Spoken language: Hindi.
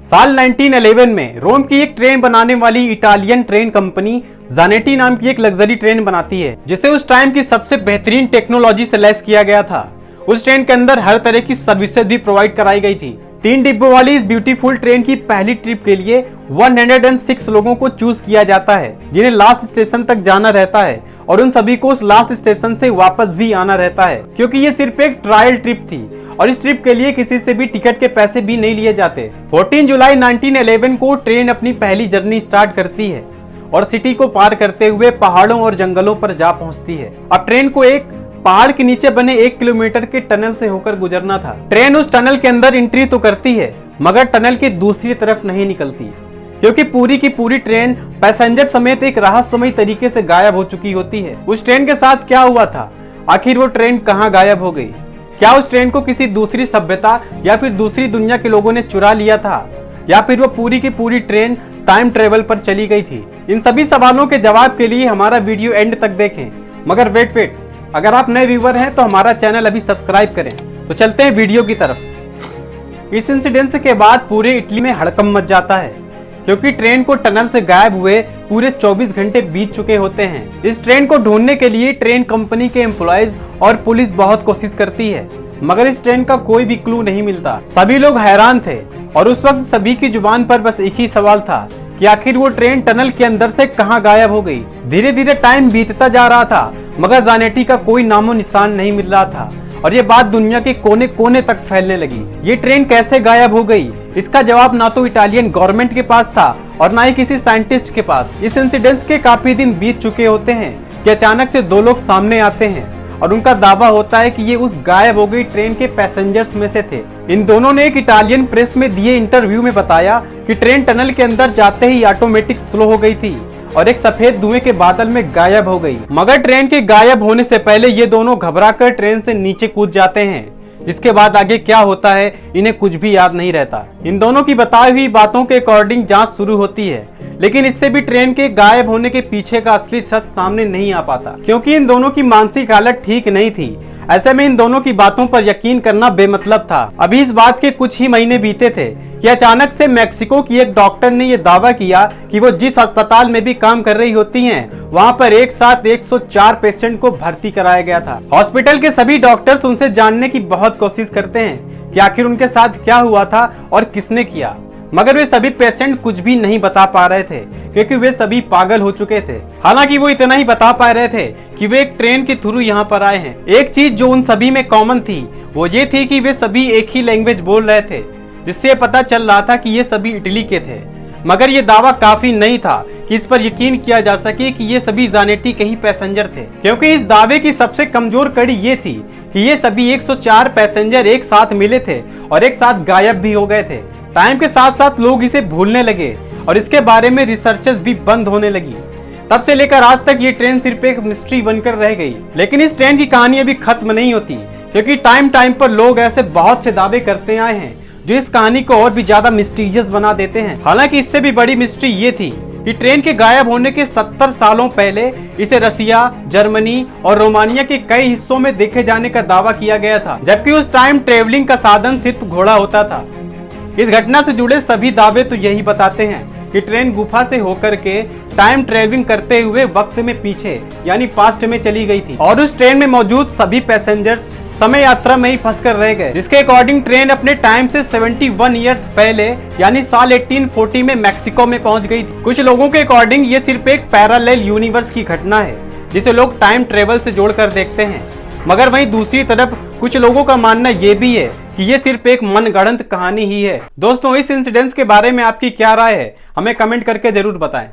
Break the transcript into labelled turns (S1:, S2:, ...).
S1: साल 1911 में रोम की एक ट्रेन बनाने वाली इटालियन ट्रेन कंपनी ज़ानेटी नाम की एक लग्जरी ट्रेन बनाती है, जिसे उस टाइम की सबसे बेहतरीन टेक्नोलॉजी से लैस किया गया था। उस ट्रेन के अंदर हर तरह की सर्विसेज भी प्रोवाइड कराई गई थी। 3 डिब्बों वाली इस ब्यूटीफुल ट्रेन की पहली ट्रिप के लिए 106 लोगों को चूज किया जाता है, जिन्हें लास्ट स्टेशन तक जाना रहता है और उन सभी को उस लास्ट स्टेशन से वापस भी आना रहता है, क्योंकि ये सिर्फ एक ट्रायल ट्रिप थी और इस ट्रिप के लिए किसी से भी टिकट के पैसे भी नहीं लिए जाते। 14 जुलाई 1911 को ट्रेन अपनी पहली जर्नी स्टार्ट करती है और सिटी को पार करते हुए पहाड़ों और जंगलों पर जा पहुंचती है। अब ट्रेन को एक पहाड़ के नीचे बने 1 किलोमीटर के टनल से होकर गुजरना था। ट्रेन उस टनल के अंदर एंट्री तो करती है, मगर टनल की दूसरी तरफ नहीं निकलती, क्योंकि पूरी की पूरी ट्रेन पैसेंजर समेत एक रहस्यमयी तरीके से गायब हो चुकी होती है। उस ट्रेन के साथ क्या हुआ था? आखिर वो ट्रेन कहाँ गायब हो गई? क्या उस ट्रेन को किसी दूसरी सभ्यता या फिर दूसरी दुनिया के लोगों ने चुरा लिया था, या फिर वो पूरी की पूरी ट्रेन टाइम ट्रेवल पर चली गई थी? इन सभी सवालों के जवाब के लिए हमारा वीडियो एंड तक देखें। मगर वेट, अगर आप नए व्यूवर हैं तो हमारा चैनल अभी सब्सक्राइब करें। तो चलते हैं वीडियो की तरफ। इस इंसिडेंट के बाद पूरे इटली में हड़कंप मच जाता है, क्योंकि ट्रेन को टनल से गायब हुए पूरे 24 घंटे बीत चुके होते हैं। इस ट्रेन को ढूंढने के लिए ट्रेन कंपनी के एम्प्लॉयज और पुलिस बहुत कोशिश करती है, मगर इस ट्रेन का कोई भी क्लू नहीं मिलता। सभी लोग हैरान थे और उस वक्त सभी की जुबान पर बस एक ही सवाल था कि आखिर वो ट्रेन टनल के अंदर से कहां गायब हो गई। धीरे धीरे टाइम बीतता जा रहा था, मगर ज़ानेटी का कोई नामो निशान नहीं मिल रहा था और ये बात दुनिया के कोने कोने तक फैलने लगी। ये ट्रेन कैसे गायब हो गई, इसका जवाब ना तो इटालियन गवर्नमेंट के पास था और ना ही किसी साइंटिस्ट के पास। इस इंसिडेंट के काफी दिन बीत चुके होते हैं कि अचानक से 2 लोग सामने आते हैं और उनका दावा होता है कि ये उस गायब हो गई ट्रेन के पैसेंजर्स में से थे। इन दोनों ने एक इटालियन प्रेस में दिए इंटरव्यू में बताया कि ट्रेन टनल के अंदर जाते ही ऑटोमेटिक स्लो हो गई थी और एक सफेद धुएं के बादल में गायब हो गई। मगर ट्रेन के गायब होने से पहले ये दोनों घबराकर ट्रेन से नीचे कूद जाते हैं, जिसके बाद आगे क्या होता है इन्हें कुछ भी याद नहीं रहता। इन दोनों की बताई हुई बातों के अकॉर्डिंग जांच शुरू होती है, लेकिन इससे भी ट्रेन के गायब होने के पीछे का असली सच सामने नहीं आ पाता, क्योंकि इन दोनों की मानसिक हालत ठीक नहीं थी। ऐसे में इन दोनों की बातों पर यकीन करना बेमतलब था। अभी इस बात के कुछ ही महीने बीते थे कि अचानक से मेक्सिको की एक डॉक्टर ने यह दावा किया कि वो जिस अस्पताल में भी काम कर रही होती हैं, वहां पर एक साथ 104 पेशेंट को भर्ती कराया गया था। हॉस्पिटल के सभी डॉक्टर्स उनसे जानने की बहुत कोशिश करते हैं कि आखिर उनके साथ क्या हुआ था और किसने किया, मगर वे सभी पेशेंट कुछ भी नहीं बता पा रहे थे, क्योंकि वे सभी पागल हो चुके थे। हालांकि वो इतना ही बता पा रहे थे कि वे एक ट्रेन के थ्रू यहाँ पर आए हैं। एक चीज जो उन सभी में कॉमन थी वो ये थी कि वे सभी एक ही लैंग्वेज बोल रहे थे, जिससे पता चल रहा था कि ये सभी इटली के थे। मगर ये दावा काफी नहीं था कि इस पर यकीन किया जा सके कि ये सभी ज़ानेटी के ही पैसेंजर थे, क्योंकि इस दावे की सबसे कमजोर कड़ी ये थी कि ये सभी 104 पैसेंजर एक साथ मिले थे और एक साथ गायब भी हो गए थे। टाइम के साथ साथ लोग इसे भूलने लगे और इसके बारे में रिसर्चेस भी बंद होने लगी। तब से लेकर आज तक ये ट्रेन सिर्फ एक मिस्ट्री बनकर रह गई। लेकिन इस ट्रेन की कहानी अभी खत्म नहीं होती, क्योंकि टाइम पर लोग ऐसे बहुत से दावे करते आए हैं जो इस कहानी को और भी ज्यादा मिस्टीरियस बना देते हैं। हालांकि इससे भी बड़ी मिस्ट्री ये थी कि ट्रेन के गायब होने के 70 सालों पहले इसे रसिया, जर्मनी और रोमानिया के कई हिस्सों में देखे जाने का दावा किया गया था, जबकि उस टाइम ट्रेवलिंग का साधन सिर्फ घोड़ा होता था। इस घटना से जुड़े सभी दावे तो यही बताते हैं कि ट्रेन गुफा से होकर के टाइम ट्रेवलिंग करते हुए वक्त में पीछे यानी पास्ट में चली गई थी और उस ट्रेन में मौजूद सभी पैसेंजर्स समय यात्रा में ही फंसकर रह गए, जिसके अकॉर्डिंग ट्रेन अपने टाइम से 71 ईयर्स पहले यानी साल 1840 में मैक्सिको में पहुंच गई थी। कुछ लोगों के अकॉर्डिंग ये सिर्फ एक पैरेलल यूनिवर्स की घटना है जिसे लोग टाइम ट्रेवल से जोड़कर देखते हैं, मगर वहीं दूसरी तरफ कुछ लोगों का मानना ये भी है कि ये सिर्फ एक मनगढ़ंत कहानी ही है। दोस्तों, इस इंसिडेंट के बारे में आपकी क्या राय है, हमें कमेंट करके जरूर बताएं।